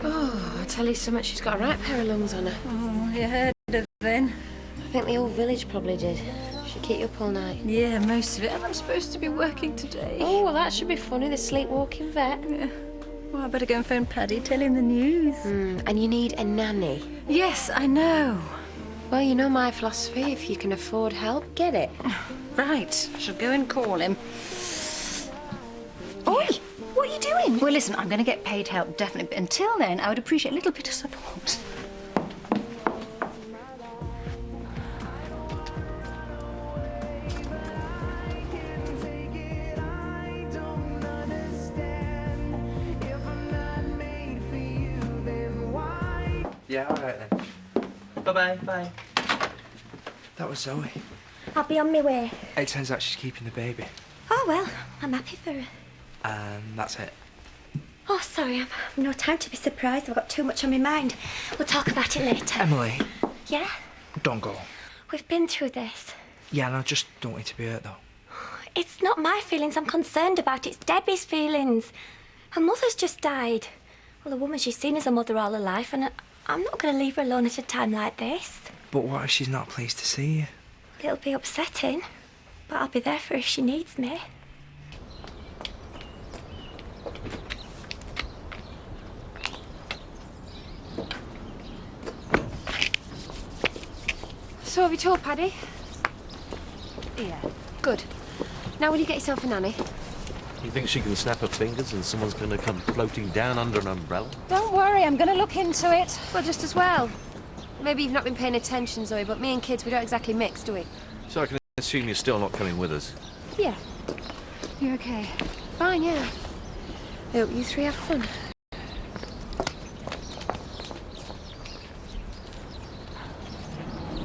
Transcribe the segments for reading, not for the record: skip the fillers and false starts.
Oh, I tell you so much, she's got a right pair of lungs on her. Oh, you heard of then? I think the whole village probably did. She'd keep you up all night. Yeah, most of it. And I'm supposed to be working today. Oh, well, that should be funny, the sleepwalking vet. Yeah. Well, I better go and phone Paddy, tell him the news. And you need a nanny. Yes, I know. Well, you know my philosophy. If you can afford help, get it. Right, I shall go and call him. Oi! What are you doing? Well, listen, I'm going to get paid help, definitely. But until then, I would appreciate a little bit of support. Yeah, all right then. Bye-bye, bye. That was Zoe. I'll be on my way. It turns out she's keeping the baby. Oh, well, I'm happy for her. And that's it. Oh, sorry, I've no time to be surprised. I've got too much on my mind. We'll talk about it later. Emily, Yeah? don't go. We've been through this. Yeah, and I just don't want you to be hurt, though. It's not my feelings I'm concerned about. It's Debbie's feelings. Her mother's just died. Well, a woman she's seen as a mother all her life, and I'm not going to leave her alone at a time like this. But what if she's not pleased to see you? It'll be upsetting, but I'll be there for her if she needs me. So have you told Paddy? Yeah. Good. Now will you get yourself a nanny? You think she can snap her fingers and someone's going to come floating down under an umbrella? Don't worry, I'm going to look into it. Well, just as well. Maybe you've not been paying attention, Zoe, but me and kids, we don't exactly mix, do we? So I can assume you're still not coming with us. Yeah. You're okay. Fine, yeah. I hope you three have fun.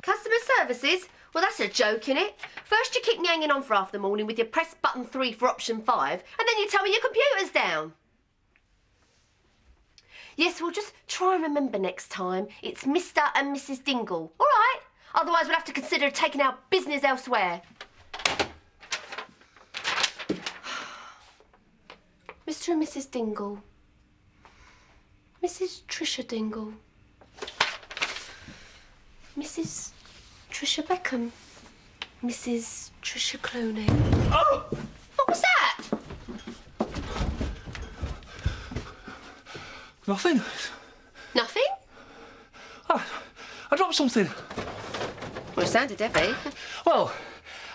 Customer services? Well, that's a joke, innit? First you keep me hanging on for half the morning with your press button 3 for option 5, and then you tell me your computer's down. Yes, we'll just try and remember next time it's Mr. and Mrs. Dingle, all right? Otherwise we'll have to consider taking our business elsewhere. Mr. and Mrs. Dingle. Mrs. Trisha Dingle. Mrs. Trisha Beckham. Mrs. Trisha Clooney. Oh! What was that? Nothing. Nothing? I dropped something. Well, it sounded heavy. Well,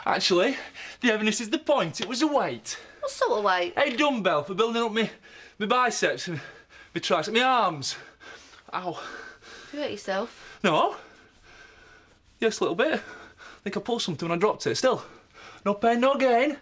actually, the heaviness is the point. It was a weight. What sort of weight? A dumbbell for building up my biceps and my triceps, my arms. Ow. You hurt yourself? No. Yes, a little bit. I think I pulled something when I dropped it. Still, no pain, no gain.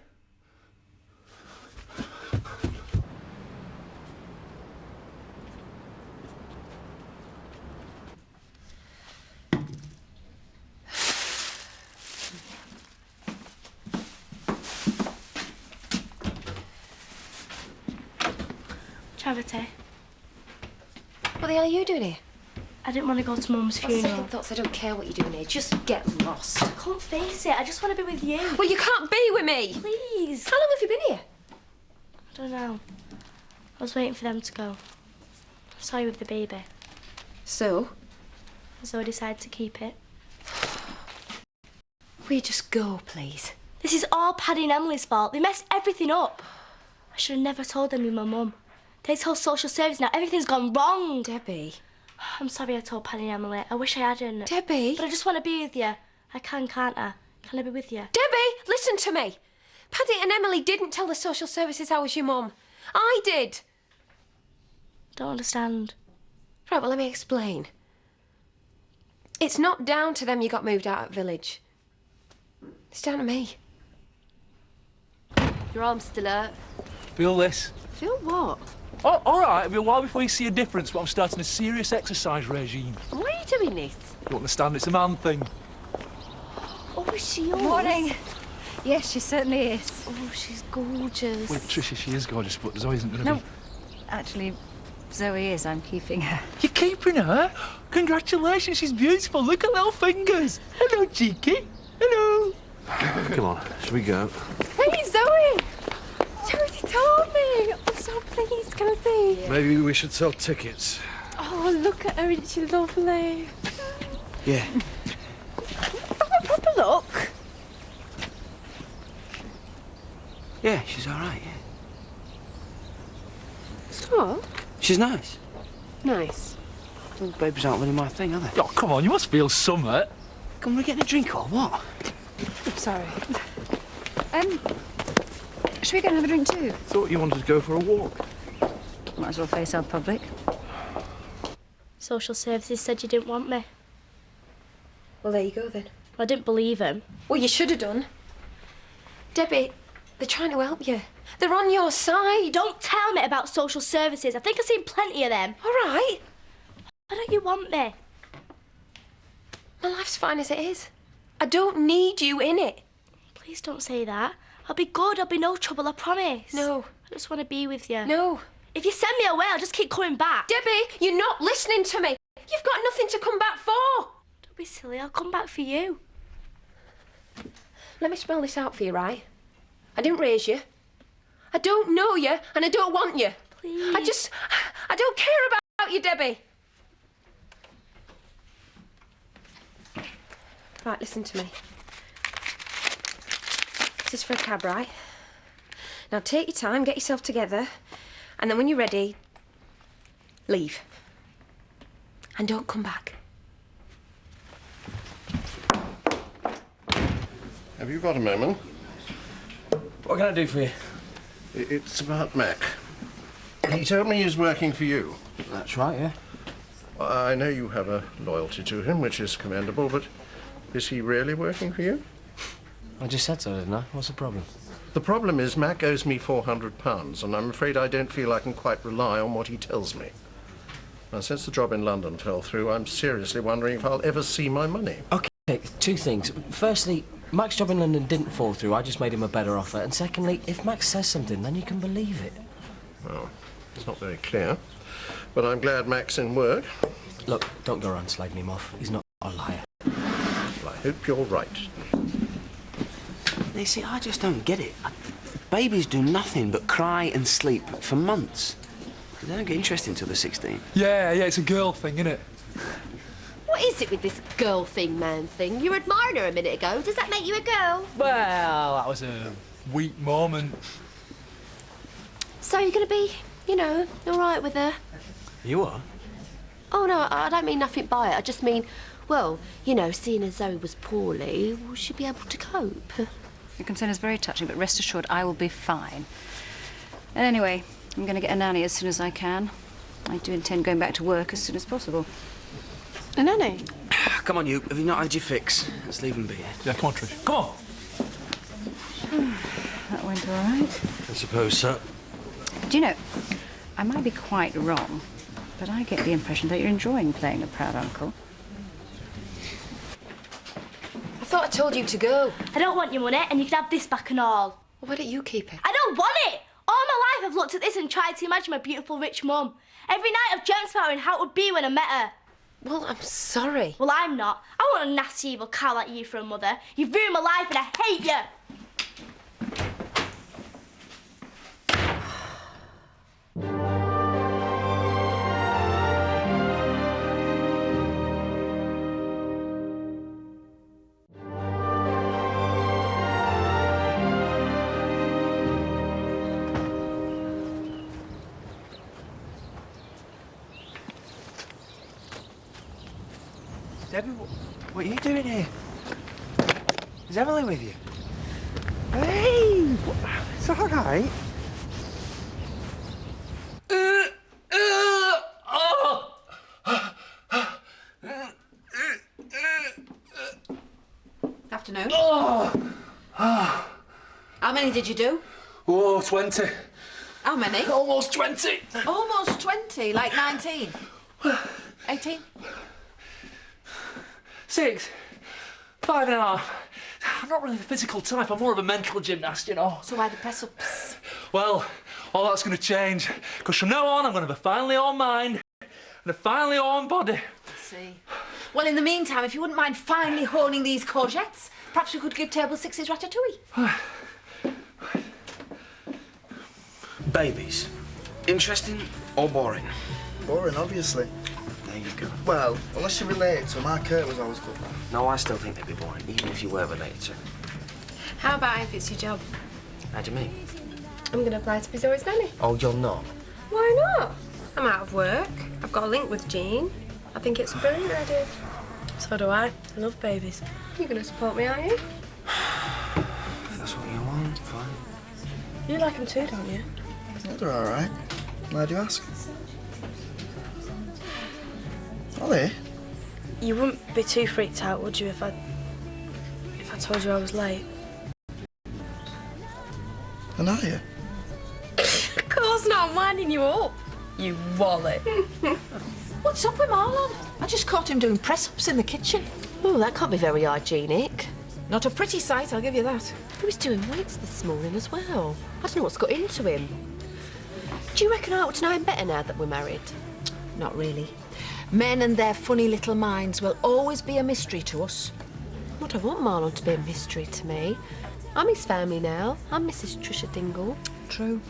Charity, What the hell are you doing here? I didn't want to go to Mum's On funeral. second thoughts, I don't care what you're doing here. Just get lost. I can't face it. I just want to be with you. Well, you can't be with me. Please. How long have you been here? I don't know. I was waiting for them to go. I saw you with the baby. So? So I decided to keep it. Will you just go, please? This is all Paddy and Emily's fault. They messed everything up. I should have never told them you're my mum. They told social service now. Everything's gone wrong. Debbie. I'm sorry I told Paddy and Emily. I wish I hadn't. Debbie. But I just want to be with you. I can, can't I? Can I be with you? Debbie, listen to me. Paddy and Emily didn't tell the social services I was your mum. I did. Don't understand. Right, well, let me explain. It's not down to them you got moved out of village. It's down to me. Your arm's still hurt. Feel this? Feel what? Oh, all right. It'll be a while before you see a difference, but I'm starting a serious exercise regime. And why are you doing this? You understand? It's a man thing. Oh, is she yours? Morning. Yes, she certainly is. Oh, she's gorgeous. Well, Tricia, she is gorgeous, but Zoe isn't going to No, be. actually, Zoe is. I'm keeping her. You're keeping her? Congratulations, she's beautiful. Look at little fingers. Hello, cheeky. Hello. Come on, shall we go? Hey, Zoe! Charity told me. I'm so pleased. Can I see? Maybe we should sell tickets. Oh, look at her. Isn't she lovely? Yeah. Have a proper look. Yeah, she's all right, yeah. What? She's nice. Nice. Well, babies aren't really my thing, are they? Oh, come on, you must feel somewhat. Come on, we're getting a drink or what? I'm sorry. Should we go and have a drink too? Thought you wanted to go for a walk. Might as well face our public. Social services said you didn't want me. Well, there you go then. I didn't believe him. Well, you should have done. Debbie, they're trying to help you. They're on your side. Don't tell me about social services. I think I've seen plenty of them. All right. Why don't you want me? My life's fine as it is. I don't need you in it. Please don't say that. I'll be good. I'll be no trouble, I promise. No. I just want to be with you. No. If you send me away, I'll just keep coming back. Debbie, you're not listening to me. You've got nothing to come back for. Don't be silly. I'll come back for you. Let me spell this out for you, right? I didn't raise you. I don't know you, and I don't want you. Please. I don't care about you, Debbie. Right, listen to me. This is for a cab, right? Now take your time, get yourself together, and then when you're ready, leave. And don't come back. Have you got a moment? What can I do for you? It's about Mac. He told me he's working for you. That's right, yeah. I know you have a loyalty to him, which is commendable, but is he really working for you? I just said so, didn't I? What's the problem? The problem is Mac owes me £400, and I'm afraid I don't feel I can quite rely on what he tells me. Now, since the job in London fell through, I'm seriously wondering if I'll ever see my money. Okay, two things. Firstly, Mac's job in London didn't fall through. I just made him a better offer. And secondly, if Max says something, then you can believe it. Well, it's not very clear, but I'm glad Mac's in work. Look, don't go around slagging him off. He's not a liar. Well, I hope you're right. You see, I just don't get it. Babies do nothing but cry and sleep for months. They don't get interested until they're 16. Yeah, it's a girl thing, innit? What is it with this girl thing, man thing? You were admiring her a minute ago. Does that make you a girl? Well, that was a weak moment. So you're going to be, all right with her? You are? Oh, no, I don't mean nothing by it. I just mean, well, seeing as Zoe was poorly, will she be able to cope? Your concern is very touching, but rest assured I will be fine. And anyway, I'm going to get a nanny as soon as I can. I do intend going back to work as soon as possible. A nanny? Come on, you. Have you not had your fix? Let's leave him be. Yeah, come on, Trish. Come on. That went all right. I suppose so. Do you know, I might be quite wrong, but I get the impression that you're enjoying playing a proud uncle. I thought I told you to go. I don't want your money, and you can have this back and all. Well, why don't you keep it? I don't want it! All my life I've looked at this and tried to imagine my beautiful rich mum. Every night I've dreamt about her and how it would be when I met her. Well, I'm sorry. Well, I'm not. I want a nasty evil cow like you for a mother. You've ruined my life and I hate you! Debbie, what are you doing here? Is Emily with you? Hey! It's all right. afternoon. Oh! How many did you do? Oh, 20. How many? Almost 20. Almost 20, like 19. 18? 6. 5.5. I'm not really the physical type, I'm more of a mental gymnast, you know. So why the press-ups? Well, all that's going to change, because from now on I'm going to have a finely owned mind and a finely owned body. I see. Well, in the meantime, if you wouldn't mind finally honing these courgettes, perhaps we could give table 6's ratatouille. Babies. Interesting or boring? Boring, obviously. There you go. Well, unless you're related to 'em, our Kurt was always good. No, I still think they'd be boring, even if you were related to. How about if it's your job? How do you mean? I'm going to apply to be Zoe's nanny. Oh, you're not? Why not? I'm out of work. I've got a link with Jean. I think it's a brilliant idea. So do I. I love babies. You're going to support me, aren't you? If that's what you want, fine. You like them too, don't you? Yeah, they're all right. Why do you ask? Ollie? You wouldn't be too freaked out, would you, if I told you I was late? And are you? Of course not, I'm winding you up. You wallet. What's up with Marlon? I just caught him doing press-ups in the kitchen. Oh, that can't be very hygienic. Not a pretty sight, I'll give you that. He was doing weights this morning as well. I don't know what's got into him. Do you reckon I ought to know him better now that we're married? Not really. Men and their funny little minds will always be a mystery to us. I don't want Marlon to be a mystery to me. I'm his family now. I'm Mrs. Trisha Dingle. True.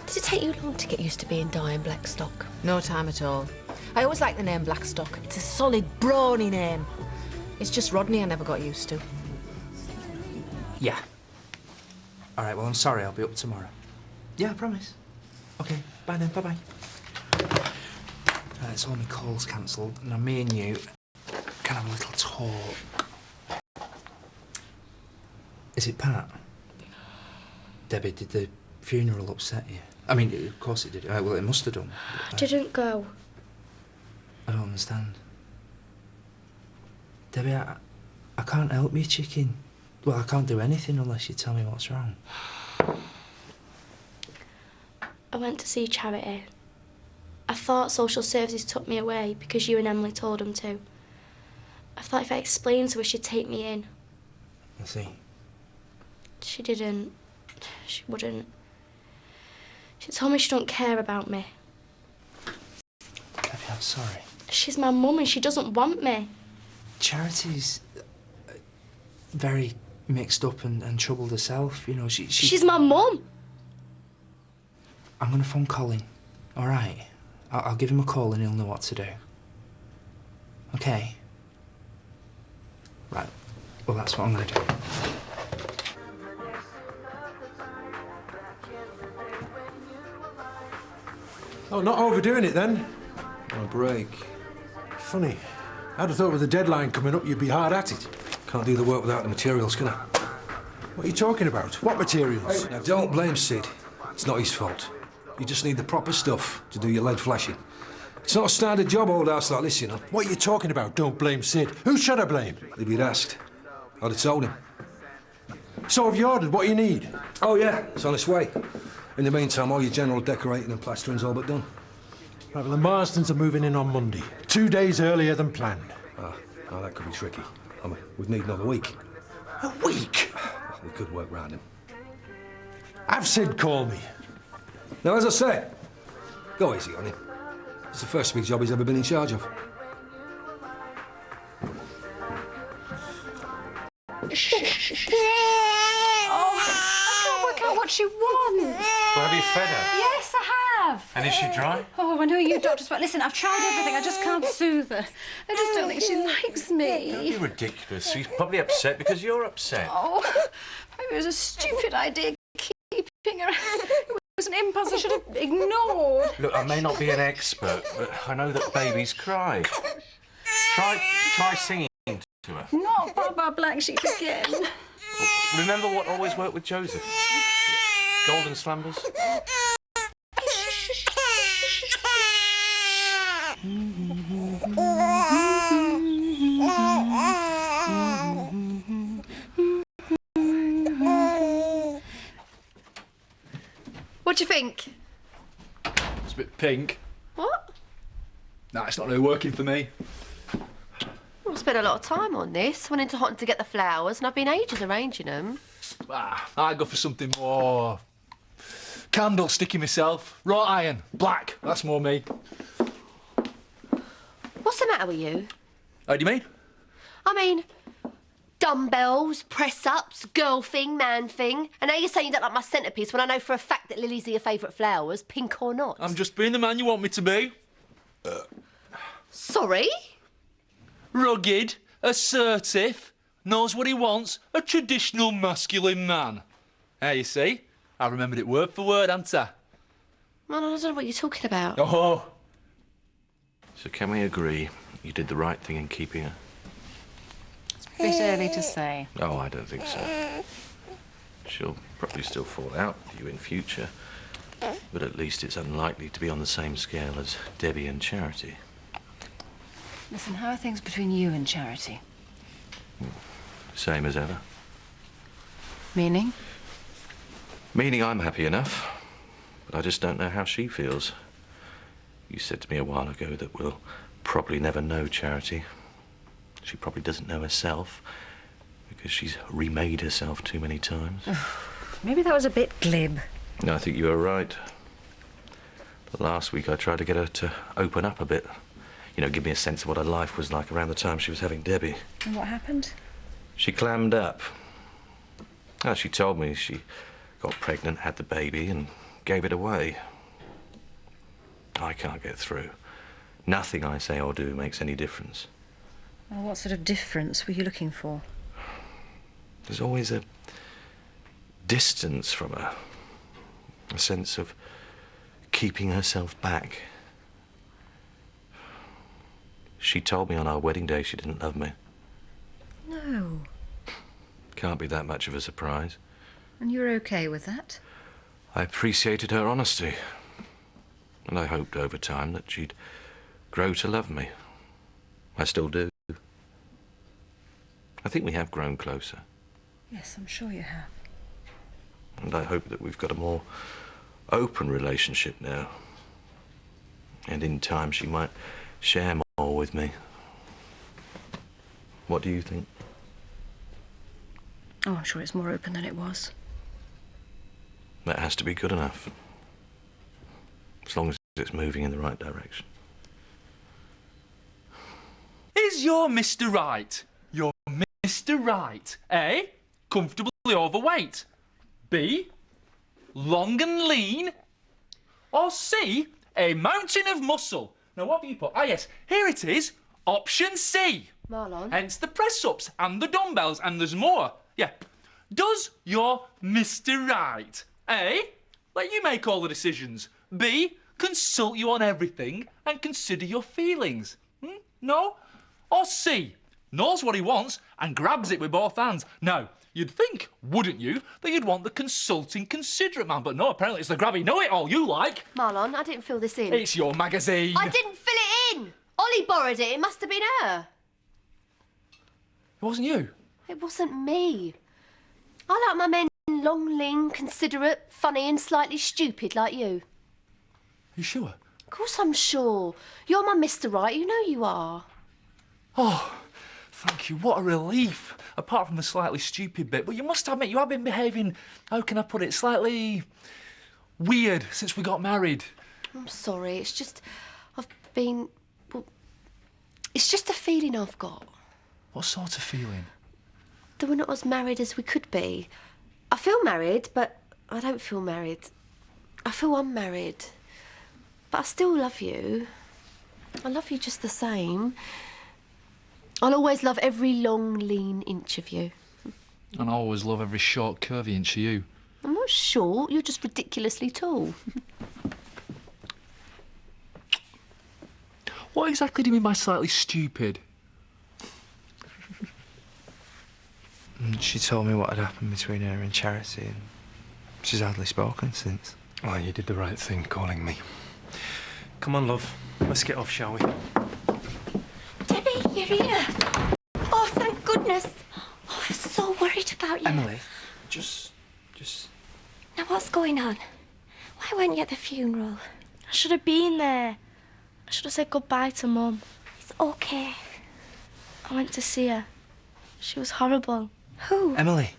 Did it take you long to get used to being Diane Blackstock? No time at all. I always like the name Blackstock. It's a solid, brawny name. It's just Rodney I never got used to. Yeah. All right, well, I'm sorry. I'll be up tomorrow. Yeah, I promise. OK, bye then. Bye-bye. It's all my calls cancelled. Now, me and you can have a little talk. Is it Pat? Debbie, did the funeral upset you? I mean, of course it did. Well, it must have done. I didn't go. I don't understand. Debbie, I can't help you, chicken. Well, I can't do anything unless you tell me what's wrong. I went to see Charity. I thought social services took me away because you and Emily told them to. I thought if I explained to her, she'd take me in. I see. She didn't. She wouldn't. She told me she don't care about me. Debbie, I'm sorry. She's my mum and she doesn't want me. Charity's very mixed up and troubled herself, you know. She's my mum. I'm going to phone Colin, all right? I'll give him a call and he'll know what to do. OK? Right. Well, that's what I'm going to do. Oh, not overdoing it then. On a break. Funny. I'd have thought with the deadline coming up, you'd be hard at it. Can't do the work without the materials, can I? What are you talking about? What materials? Now, don't blame Sid. It's not his fault. You just need the proper stuff to do your lead flashing. It's not a standard job, old ass like this, you know. What are you talking about? Don't blame Sid. Who should I blame? If you'd asked, I'd have told him. So have you ordered what you need? Oh, yeah. It's on its way. In the meantime, all your general decorating and plastering's all but done. Right, well, the Marstons are moving in on Monday. 2 days earlier than planned. Ah, now that could be tricky. I mean, we'd need another week. A week? We could work round him. Have Sid call me. Now, as I say, go easy on him. It's the first big job he's ever been in charge of. Oh, I can't work out what she wants. Well, have you fed her? Yes, I have. And is she dry? Oh, I know you doctors, but listen, I've tried everything. I just can't soothe her. I just don't think she likes me. Don't be ridiculous. She's probably upset because you're upset. Oh, maybe it was a stupid idea keeping her. It was an impulse I should have ignored. Look, I may not be an expert, but I know that babies cry. Try singing to her. Not Baba Black Sheep again. Remember what always worked with Joseph? Golden Slumbers? do you think? It's a bit pink. What? Nah, it's not really working for me. Well, I spent a lot of time on this. Went into Houghton to get the flowers, and I've been ages arranging them. I'd go for something more candlesticky myself. Wrought iron, black. That's more me. What's the matter with you? How do you mean? I mean, dumbbells, press-ups, girl thing, man thing. And now you're saying you don't like my centrepiece when I know for a fact that lilies are your favourite flowers, pink or not. I'm just being the man you want me to be. Sorry? Rugged, assertive, knows what he wants, a traditional masculine man. There, you see? I remembered it word for word, haven't I? Man, I don't know what you're talking about. Oh. So can we agree you did the right thing in keeping her? It's a bit early to say. Oh, I don't think so. She'll probably still fall out with you in future, but at least it's unlikely to be on the same scale as Debbie and Charity. Listen, how are things between you and Charity? Same as ever. Meaning? Meaning I'm happy enough, but I just don't know how she feels. You said to me a while ago that we'll probably never know Charity. She probably doesn't know herself because she's remade herself too many times. Maybe that was a bit glib. No, I think you were right. But last week I tried to get her to open up a bit. You know, give me a sense of what her life was like around the time she was having Debbie. And what happened? She clammed up. Oh, she told me she got pregnant, had the baby, and gave it away. I can't get through. Nothing I say or do makes any difference. Well, what sort of difference were you looking for? There's always a distance from her. A sense of keeping herself back. She told me on our wedding day she didn't love me. No. Can't be that much of a surprise. And you're okay with that? I appreciated her honesty. And I hoped over time that she'd grow to love me. I still do. I think we have grown closer. Yes, I'm sure you have. And I hope that we've got a more open relationship now. And in time she might share more with me. What do you think? Oh, I'm sure it's more open than it was. That has to be good enough. As long as it's moving in the right direction. Is your Mr. Right? Your Mr. Right. A, comfortably overweight. B, long and lean. Or C, a mountain of muscle. Now, what have you put? Ah, yes, here it is. Option C. Marlon. Hence the press-ups and the dumbbells, and there's more. Yeah. Does your Mr. Right, A, let you make all the decisions, B, consult you on everything and consider your feelings? No? Or C, knows what he wants and grabs it with both hands? Now, you'd think, wouldn't you, that you'd want the consulting, considerate man, but no, apparently it's the grabby know-it-all you like. Marlon, I didn't fill this in. It's your magazine. I didn't fill it in! Ollie borrowed it. It must have been her. It wasn't you? It wasn't me. I like my men long, lean, considerate, funny and slightly stupid like you. You sure? Of course I'm sure. You're my Mr. Right. You know you are. Oh, thank you. What a relief. Apart from the slightly stupid bit. But you must admit, you have been behaving, how can I put it, slightly weird since we got married. I'm sorry. It's just, I've been, well, it's just a feeling I've got. What sort of feeling? That we're not as married as we could be. I feel married, but I don't feel married. I feel unmarried. But I still love you. I love you just the same. I'll always love every long, lean inch of you. And I always love every short, curvy inch of you. I'm not short, you're just ridiculously tall. What exactly do you mean by slightly stupid? She told me what had happened between her and Charity, and she's hardly spoken since. Well, you did the right thing calling me. Come on, love. Let's get off, shall we? Debbie, you're here. Oh, thank goodness. Oh, I was so worried about you. Emily, just... Now, what's going on? Why weren't you at the funeral? I should have been there. I should have said goodbye to Mum. It's okay. I went to see her. She was horrible. Who? Emily.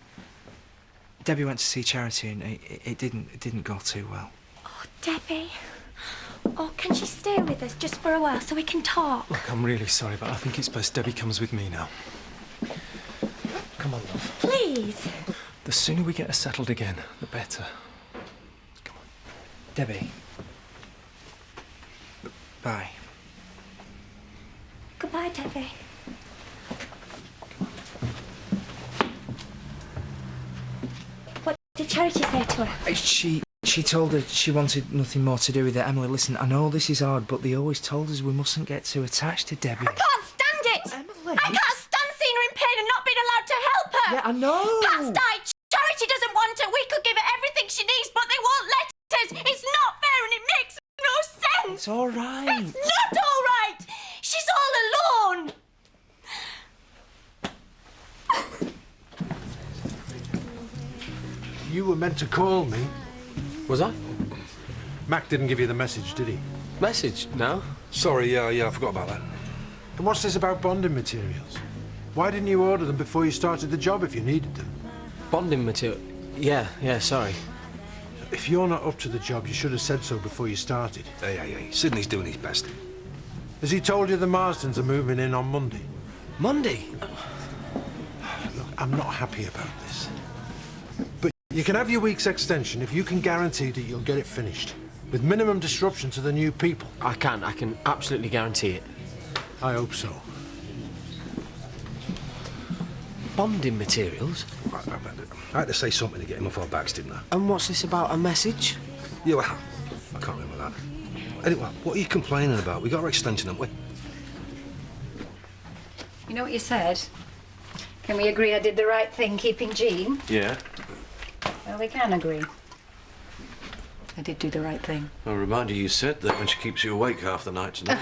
Debbie went to see Charity and it didn't go too well. Oh, Debbie. Oh, can she stay with us just for a while so we can talk? Look, I'm really sorry, but I think it's best Debbie comes with me now. Come on, love. Please. The sooner we get her settled again, the better. Come on. Debbie. Bye. Goodbye, Debbie. What did Charity say to her? She told her she wanted nothing more to do with it. Emily, listen, I know this is hard, but they always told us we mustn't get too attached to Debbie. I can't stand it! Emily! I can't stand seeing her in pain and not being allowed to help her! Yeah, I know! Pat's died! Charity doesn't want her! We could give her everything she needs, but they won't let us! It's not fair and it makes no sense! It's all right. It's not all right! She's all alone! You were meant to call me. Was I? Mac didn't give you the message, did he? Message? No. Sorry, yeah, I forgot about that. And what's this about bonding materials? Why didn't you order them before you started the job if you needed them? Bonding material? Yeah, sorry. If you're not up to the job, you should have said so before you started. Hey, Sydney's doing his best. Has he told you the Marstons are moving in on Monday? Monday? Look, I'm not happy about this. But you can have your week's extension if you can guarantee that you'll get it finished, with minimum disruption to the new people. I can absolutely guarantee it. I hope so. Bonding materials? I had to say something to get him off our backs, didn't I? And what's this about, a message? Yeah, well, I can't remember that. Anyway, what are you complaining about? We got our extension, haven't we? You know what you said? Can we agree I did the right thing keeping Jean? Yeah. Well, we can agree. I did do the right thing. I'll remind you said that when she keeps you awake half the night tonight.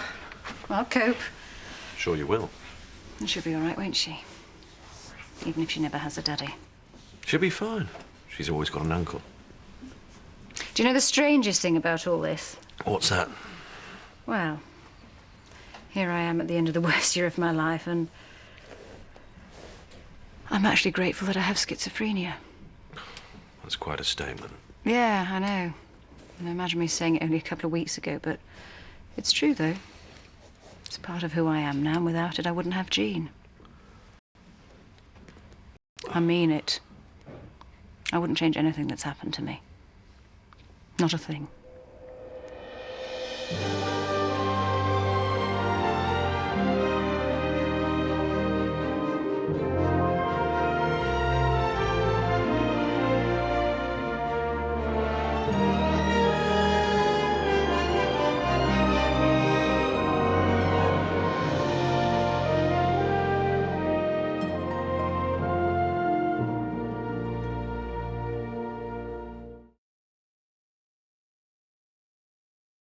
I'll cope. Sure you will. And she'll be all right, won't she? Even if she never has a daddy. She'll be fine. She's always got an uncle. Do you know the strangest thing about all this? What's that? Well, here I am at the end of the worst year of my life, and I'm actually grateful that I have schizophrenia. That's quite a statement. Yeah, I know. And imagine me saying it only a couple of weeks ago, but it's true, though. It's part of who I am now, and without it, I wouldn't have Jean. I mean it. I wouldn't change anything that's happened to me. Not a thing.